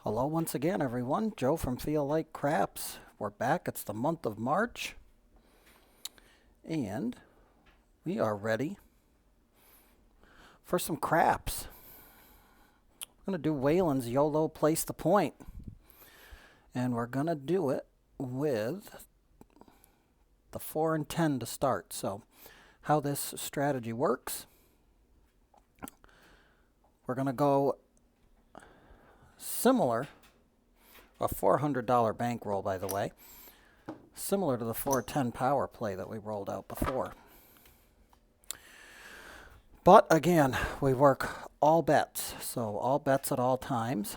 Hello once again, everyone. Joe from Feel Like Craps. We're back. It's the month of March. And we are ready for some craps. I'm going to do Waylon's YOLO Place the Point. And we're going to do it with the 4 and 10 to start. So how this strategy works, we're going to go similar, a $400 bankroll, by the way, similar to the 410 power play that we rolled out before. But again, we work all bets, so all bets at all times.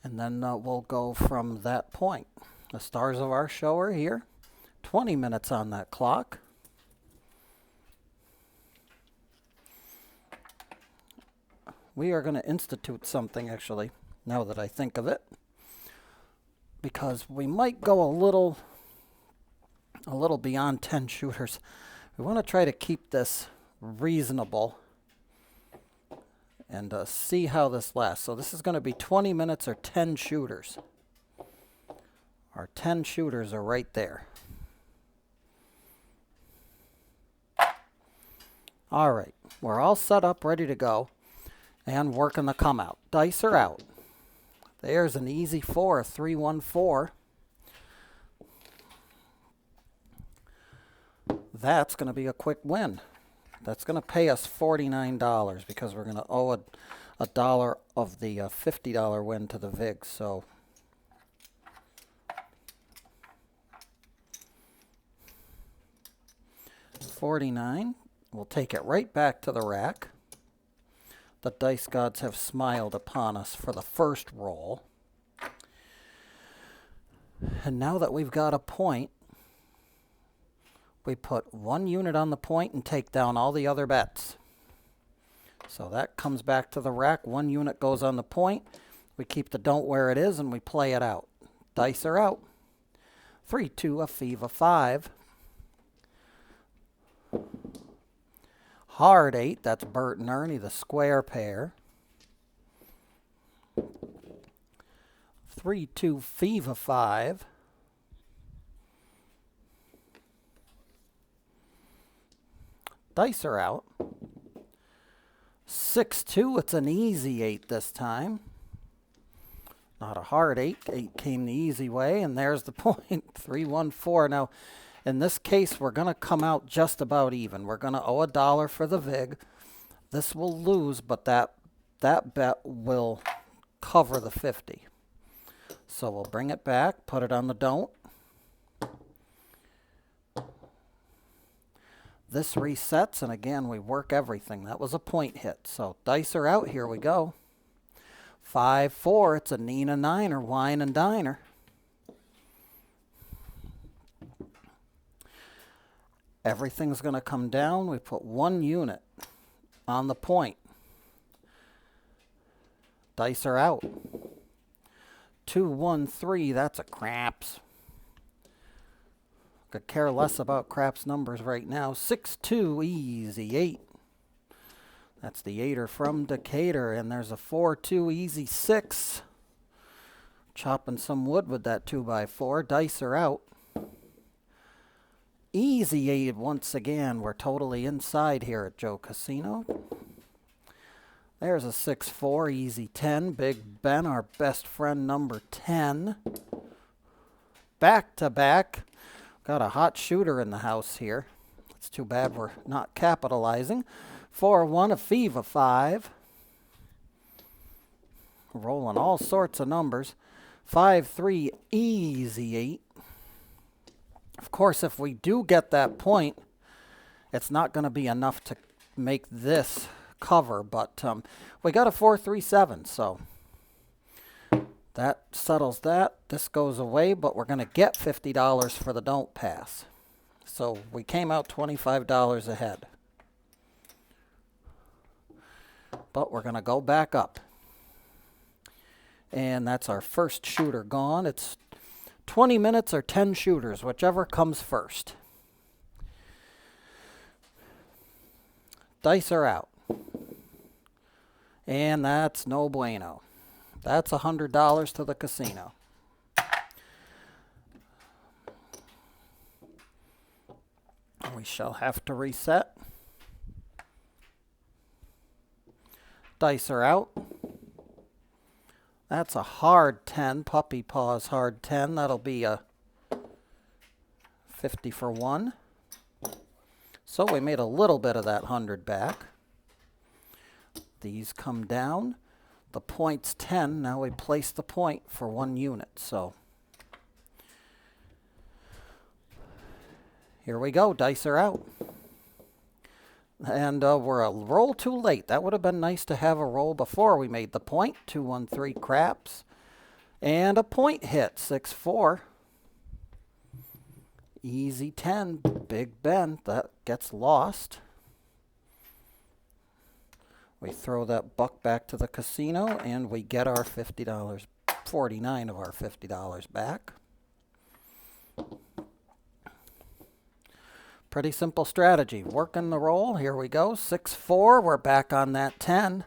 And then we'll go from that point. The stars of our show are here. 20 minutes on that clock. We are going to institute something, actually, now that I think of it, because we might go a little beyond 10 shooters. We want to try to keep this reasonable and see how this lasts. So this is going to be 20 minutes or 10 shooters. Our 10 shooters are right there. All right, we're all set up, ready to go. And working the come out. Dice are out. There's an easy 4, 3-1-4. That's going to be a quick win. That's going to pay us $49 because we're going to owe a dollar of the $50 win to the VIG. So $49. We'll take it right back to the rack. The dice gods have smiled upon us for the first roll. And now that we've got a point, we put 1 unit on the point and take down all the other bets. So that comes back to the rack. 1 unit goes on the point. We keep the don't where it is and we play it out. Dice are out. 3-2, a fever 5. Hard 8, that's Bert and Ernie, the square pair. 3-2, fever 5. Dice are out. 6-2, it's an easy 8 this time. Not a hard 8. 8 came the easy way, and there's the point. 3-1-4. Now, in this case, we're going to come out just about even. We're going to owe a dollar for the VIG. This will lose, but that bet will cover the 50. So we'll bring it back, put it on the don't. This resets, and again, we work everything. That was a point hit. So dice are out. Here we go. 5-4. It's a Nina Niner, wine and diner. Everything's going to come down. We put 1 unit on the point. Dice are out. 2-1-3, that's a craps. Could care less about craps numbers right now. 6-2, easy 8. That's the 8er from Decatur. And there's a 4-2, easy 6. Chopping some wood with that 2x4. Dice are out. Easy 8 once again. We're totally inside here at Joe Casino. There's a 6-4, easy 10. Big Ben, our best friend, number 10. Back to back. Got a hot shooter in the house here. It's too bad we're not capitalizing. 4-1, a fever 5. Rolling all sorts of numbers. 5-3, easy 8. Of course, if we do get that point, it's not going to be enough to make this cover, but we got a 4-3-7, so that settles that. This goes away, but we're going to get $50 for the don't pass. So we came out $25 ahead. But we're going to go back up. And that's our first shooter gone. It's 20 minutes or 10 shooters, whichever comes first. Dice are out. And that's no bueno. That's $100 to the casino. We shall have to reset. Dice are out. That's a hard 10, puppy paws hard 10. That'll be a 50 for 1. So we made a little bit of that 100 back. These come down. The point's 10. Now we place the point for 1 unit. So here we go. Dice are out. And we're a roll too late. That would have been nice to have a roll before we made the point. 2, 1, 3 craps. And a point hit. 6-4. Easy 10. Big Ben. That gets lost. We throw that buck back to the casino and we get our $50. 49 of our $50 back. Pretty simple strategy. Working the roll. Here we go. 6-4. We're back on that 10.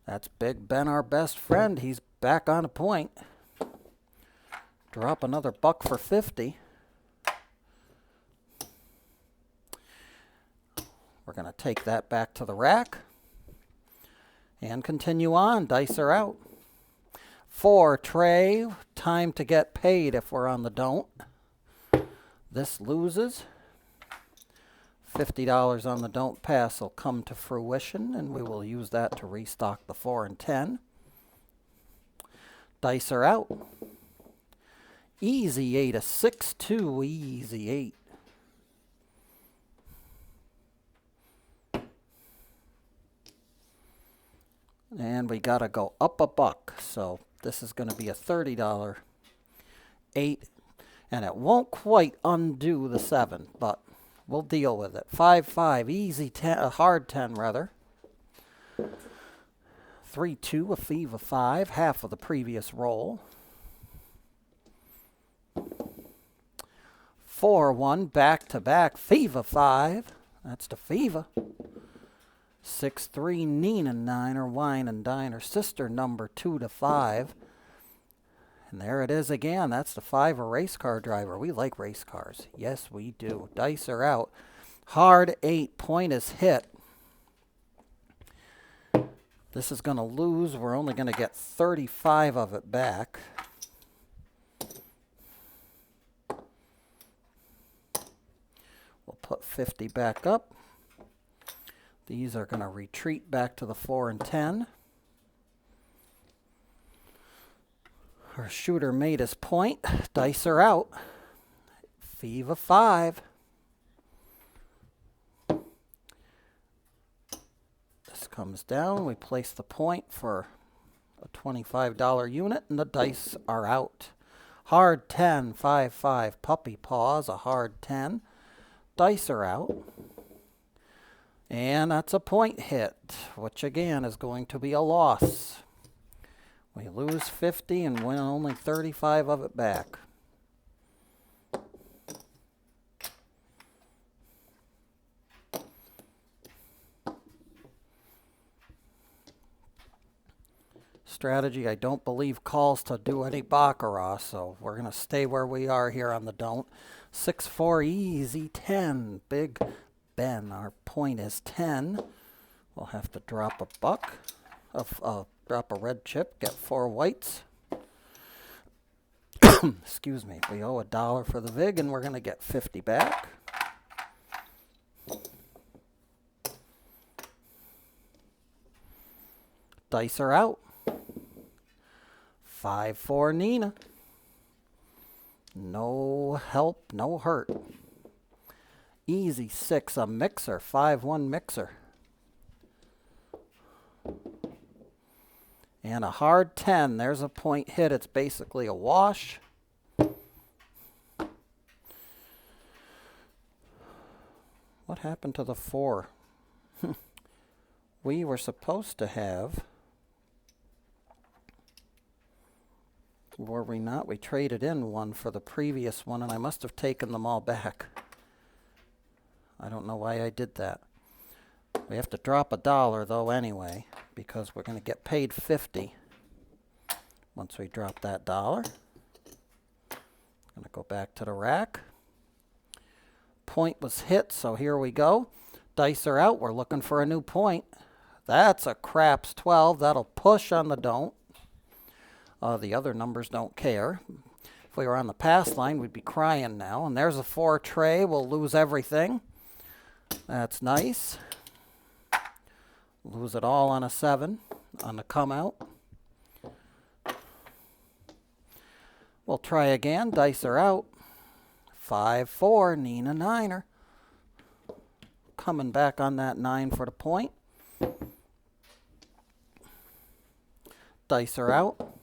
That's Big Ben, our best friend. He's back on a point. Drop another buck for 50. We're going to take that back to the rack. And continue on. Dice are out. 4 tray. Time to get paid if we're on the don't. This loses. $50 on the don't pass will come to fruition, and we will use that to restock the 4 and 10. Dice are out. Easy 8, a 6-2, easy 8. And we got to go up a buck, so this is going to be a $30 8, and it won't quite undo the 7, but we'll deal with it. 5-5, easy 10, a hard 10 rather. 3-2, a fee of 5, half of the previous roll. 4-1, back to back, fee of 5. That's the fever. 6-3, Nina Niner, wine and diner, sister number 2 to 5. And there it is again. That's the 5, a race car driver. We like race cars. Yes, we do. Dice are out. Hard 8, point is hit. This is going to lose. We're only going to get 35 of it back. We'll put 50 back up. These are going to retreat back to the 4 and 10. Our shooter made his point. Dice are out. Fee of 5. This comes down. We place the point for a $25 unit, and the dice are out. Hard 10, 5-5, puppy paws, a hard 10. Dice are out. And that's a point hit, which again is going to be a loss. We lose 50 and win only 35 of it back. Strategy, I don't believe calls to do any baccarat, so we're going to stay where we are here on the don't. 6-4, easy 10, big Ben. Our point is 10. We'll have to drop a buck, drop a red chip, get 4 whites. Excuse me. We owe $1 for the vig, and we're going to get 50 back. Dice are out. 5-4 Nina. No help, no hurt. Easy 6, a mixer. 5-1 mixer. And a hard 10. There's a point hit. It's basically a wash. What happened to the 4? We were supposed to have... Were we not? We traded in one for the previous one, and I must have taken them all back. I don't know why I did that. We have to drop $1 though anyway, because we're going to get paid 50. Once we drop that dollar, I'm going to go back to the rack. Point was hit, so here we go. Dice are out. We're looking for a new point. That's a craps 12. That'll push on the don't. The other numbers don't care. If we were on the pass line, we'd be crying now. And there's a 4 tray. We'll lose everything. That's nice. Lose it all on a 7 on the come out. We'll try again. Dice are out. 5, 4, need a 9er. Coming back on that 9 for the point. Dice are out.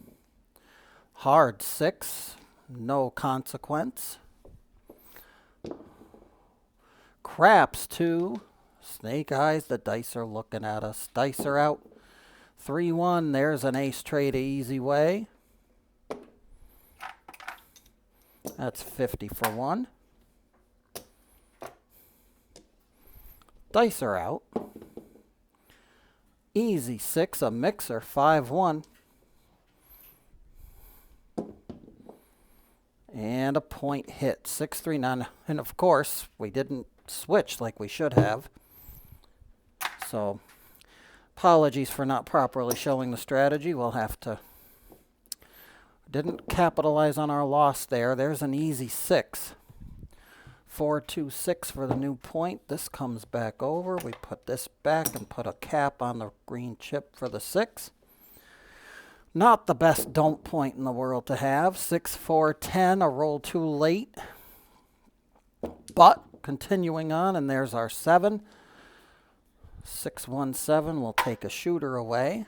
Hard 6, no consequence. Craps 2, snake eyes, the dice are looking at us. Dice are out. 3, 1, there's an ace trade easy way. That's 50 for 1. Dice are out. Easy 6, a mixer, 5, 1. And a point hit, 6, 3, 9. And of course, we didn't switch like we should have. So, apologies for not properly showing the strategy. We'll have to... Didn't capitalize on our loss there. There's an easy 6. 4, 2, 6 for the new point. This comes back over. We put this back and put a cap on the green chip for the 6. Not the best don't point in the world to have. 6, 4, 10, a roll too late. But continuing on, and there's our 7. 6, 1, 7, we'll take a shooter away.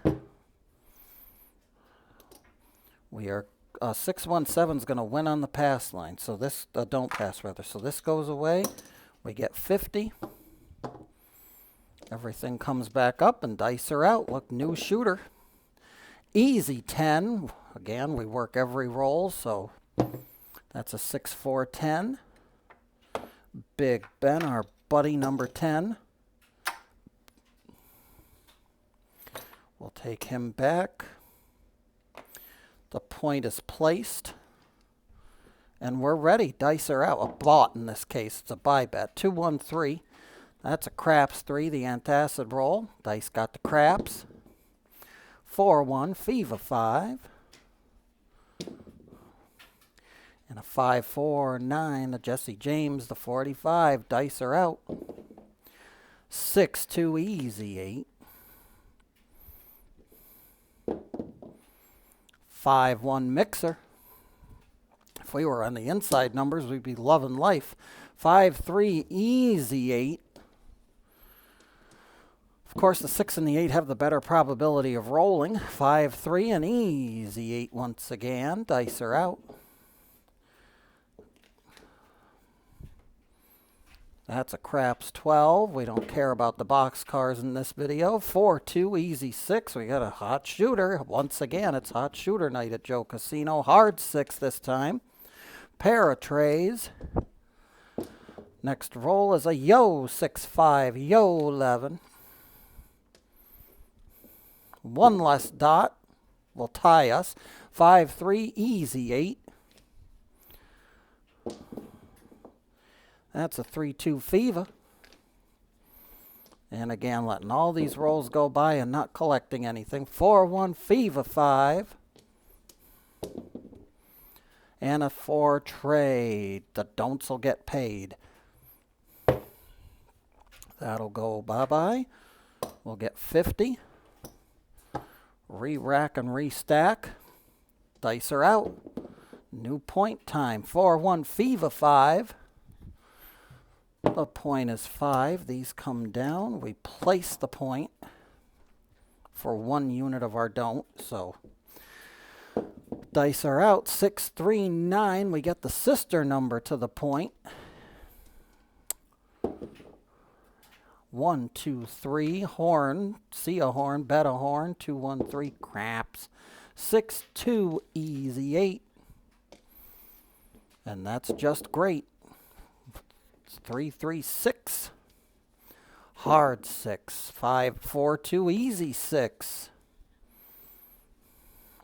We are 6, 1, 7 is going to win on the pass line. So this, don't pass rather. So this goes away. We get 50. Everything comes back up and dice are out. Look, new shooter. Easy 10. Again, we work every roll, so that's a 6, 4, 10. Big Ben, our buddy number 10. We'll take him back. The point is placed. And we're ready. Dice are out. A bought in this case. It's a buy bet. 2, 1, 3. That's a craps 3, the antacid roll. Dice got the craps. 4, 1, fever 5. And a 5, 4, 9, the Jesse James, the 45. Dice are out. 6, 2, easy 8. 5, 1, mixer. If we were on the inside numbers, we'd be loving life. 5, 3, easy 8. Of course, the 6 and the 8 have the better probability of rolling. 5, 3, and easy 8 once again. Dice are out. That's a craps 12. We don't care about the box cars in this video. 4, 2, easy 6. We got a hot shooter. Once again, it's hot shooter night at Joe Casino. Hard 6 this time. Pair of trays. Next roll is a yo 6, 5, yo 11. One less dot will tie us. 5, 3, easy 8. That's a 3, 2, fever. And again, letting all these rolls go by and not collecting anything. 4, 1, fever 5. And a 4 trade. The don'ts will get paid. That'll go bye-bye. We'll get 50. Re-rack and restack. Dice are out. New point time. 4, 1, fever 5. The point is 5. These come down. We place the point for 1 unit of our don't. So dice are out. 6, 3, 9. We get the sister number to the point. 1, 2, 3. Horn. See a horn. Bet a horn. 2, 1, 3. Craps. 6, 2. Easy 8. And that's just great. 3, 3, 6. Hard 6. 5, 4, 2. Easy 6.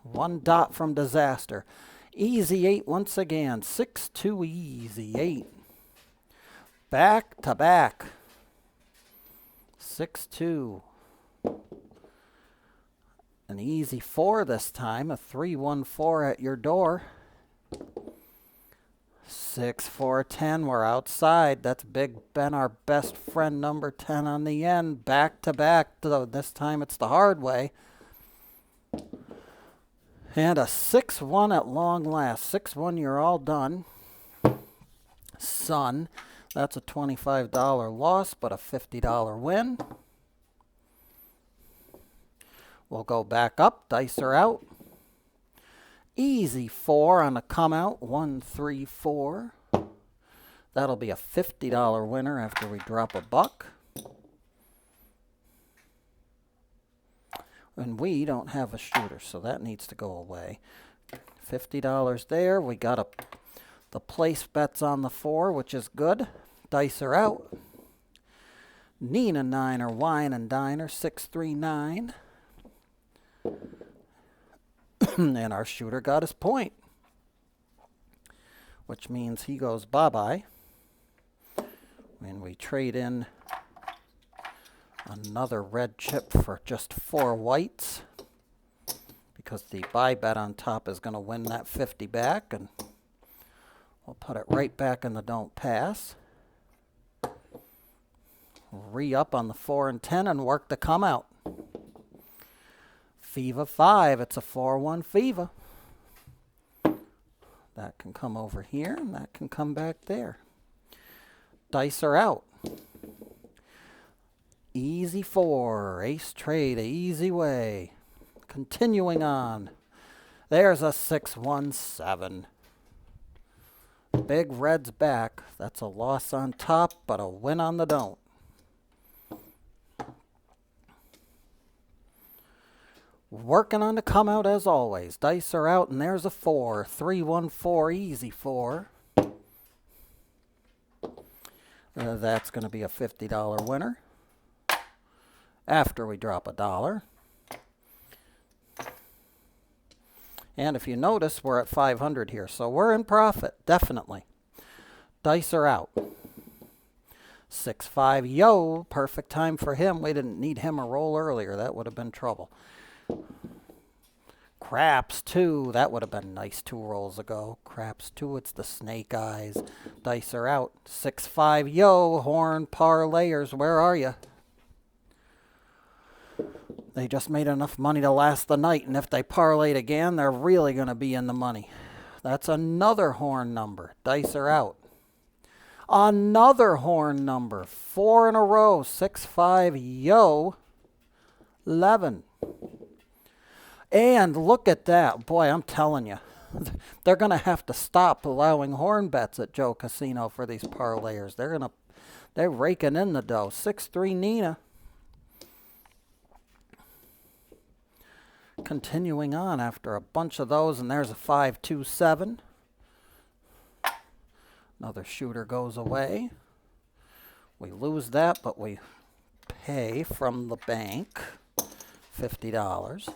One dot from disaster. Easy 8 once again. 6-2 easy 8. Back to back. 6-2. An easy 4 this time. A 3-1-4 at your door. 6-4-10. We're outside. That's Big Ben, our best friend, number 10 on the end. Back to back. This time it's the hard way. And a 6-1 at long last. 6-1, you're all done. Son, that's a $25 loss, but a $50 win. We'll go back up. Dice are out. Easy 4 on a come out. 1, 3, 4. That'll be a $50 winner after we drop a buck. And we don't have a shooter, so that needs to go away. $50 there. We got the place bets on the 4, which is good. Dice are out. Nina Niner, Wine and Diner, 639. And our shooter got his point, which means he goes bye-bye. And we trade in another red chip for just 4 whites, because the buy bet on top is going to win that 50 back, and we'll put it right back in the don't pass. Re-up on the 4 and 10 and work to come out. Fever 5, it's a 4-1 Fever. That can come over here, and that can come back there. Dice are out. Easy 4, ace trade, easy way. Continuing on. There's a 6-1-7. Big red's back. That's a loss on top, but a win on the don't. Working on the come out as always. Dice are out, and there's a 4. 3-1-4, easy 4. That's going to be a $50 winner after we drop a dollar. And if you notice, we're at 500 here, so we're in profit, definitely. Dice are out. 6-5, yo, perfect time for him. We didn't need him a roll earlier. That would have been trouble. Craps 2, that would have been nice 2 rolls ago. Craps 2, it's the snake eyes. Dice are out. 6-5, yo, horn parlayers, where are you? They just made enough money to last the night, and if they parlayed again, they're really going to be in the money. That's another horn number. Dice are out. Another horn number. 4 in a row. 6-5, yo, 11. And look at that. Boy, I'm telling you, they're going to have to stop allowing horn bets at Joe Casino for these parlayers. They're raking in the dough. 6-3 Nina. Continuing on after a bunch of those, and there's a 5-2-7. Another shooter goes away. We lose that, but we pay from the bank $50.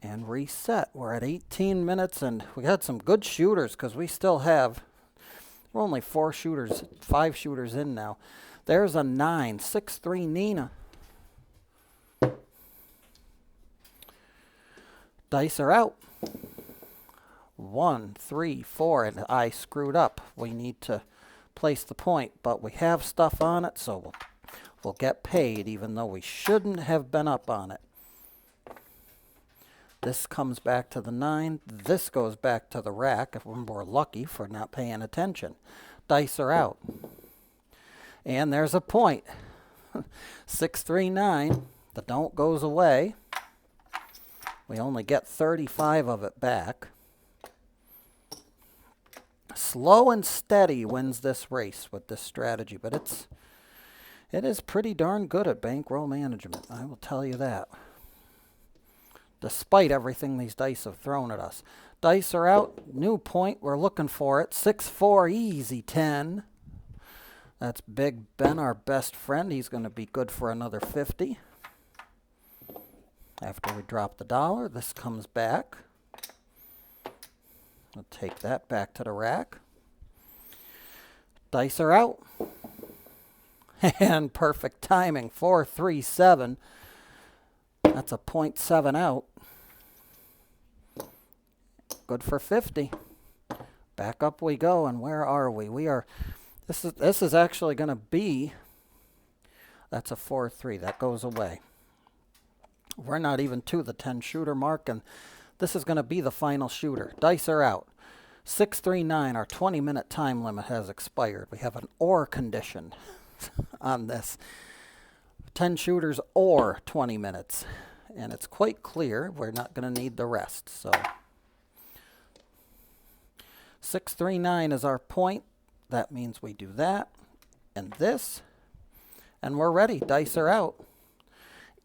And reset. We're at 18 minutes, and we had some good shooters because we still have, we're only 5 shooters in now. There's a 9, 6-3 Nina. Dice are out. 1, 3, 4, and I screwed up. We need to place the point, but we have stuff on it, so we'll get paid, even though we shouldn't have been up on it. This comes back to the 9. This goes back to the rack if we're lucky for not paying attention. Dice are out. And there's a point. 6-3-9. The don't goes away. We only get 35 of it back. Slow and steady wins this race with this strategy, but it is pretty darn good at bankroll management. I will tell you that. Despite everything these dice have thrown at us. Dice are out. New point. We're looking for it. 6-4, easy 10. That's Big Ben, our best friend. He's going to be good for another 50. After we drop the dollar, this comes back. We'll take that back to the rack. Dice are out. And perfect timing. 4, 3, 7. That's a 0.7 out. Good for 50. Back up we go, and where are we? We are. This is actually going to be. That's a 4, 3. That goes away. We're not even to the 10 shooter mark, and this is going to be the final shooter. Dice are out. 639. Our 20-minute time limit has expired. We have an or condition on this. 10 shooters or 20 minutes. And it's quite clear we're not going to need the rest. So 639 is our point. That means we do that and this. And we're ready. Dice are out.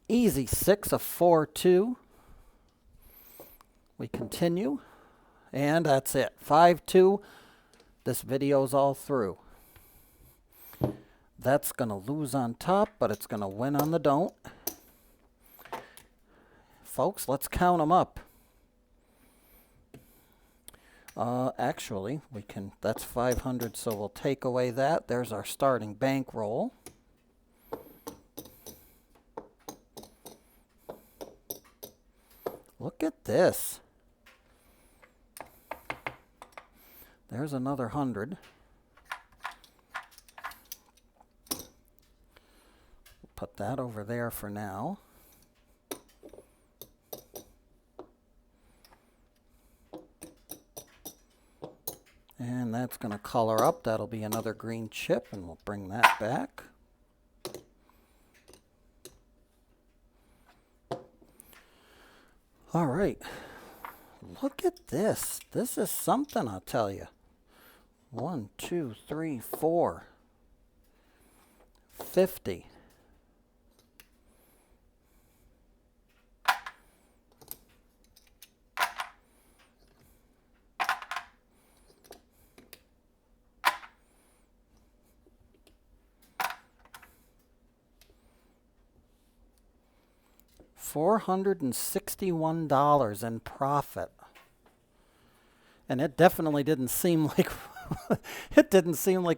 Easy 6 of 4, 2. We continue. And that's it. 5, 2. This video's all through. That's going to lose on top, but it's going to win on the don't. Folks, let's count them up. Actually, we can. That's 500, so we'll take away that. There's our starting bankroll. Look at this. There's another 100. Put that over there for now. And that's going to color up. That'll be another green chip, and we'll bring that back. All right. Look at this. This is something, I'll tell you. 1, 2, 3, 4. 50. $461 in profit. And it definitely didn't seem like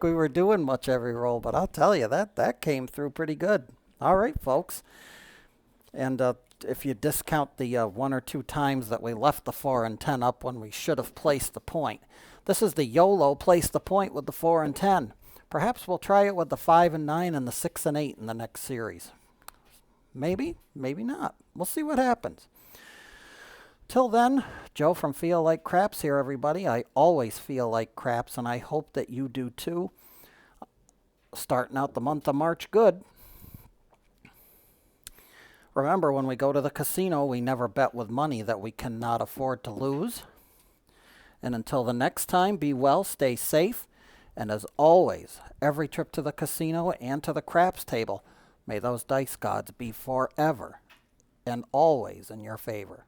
we were doing much every roll, but I'll tell you that came through pretty good. All right, folks. And if you discount the 1 or 2 times that we left the 4 and 10 up when we should have placed the point. This is the YOLO, place the point with the 4 and 10. Perhaps we'll try it with the 5 and 9 and the 6 and 8 in the next series. Maybe, maybe not. We'll see what happens. Till then, Joe from Feel Like Craps here, everybody. I always feel like craps, and I hope that you do too. Starting out the month of March good. Remember, when we go to the casino, we never bet with money that we cannot afford to lose. And until the next time, be well, stay safe, and as always, every trip to the casino and to the craps table, may those dice gods be forever and always in your favor.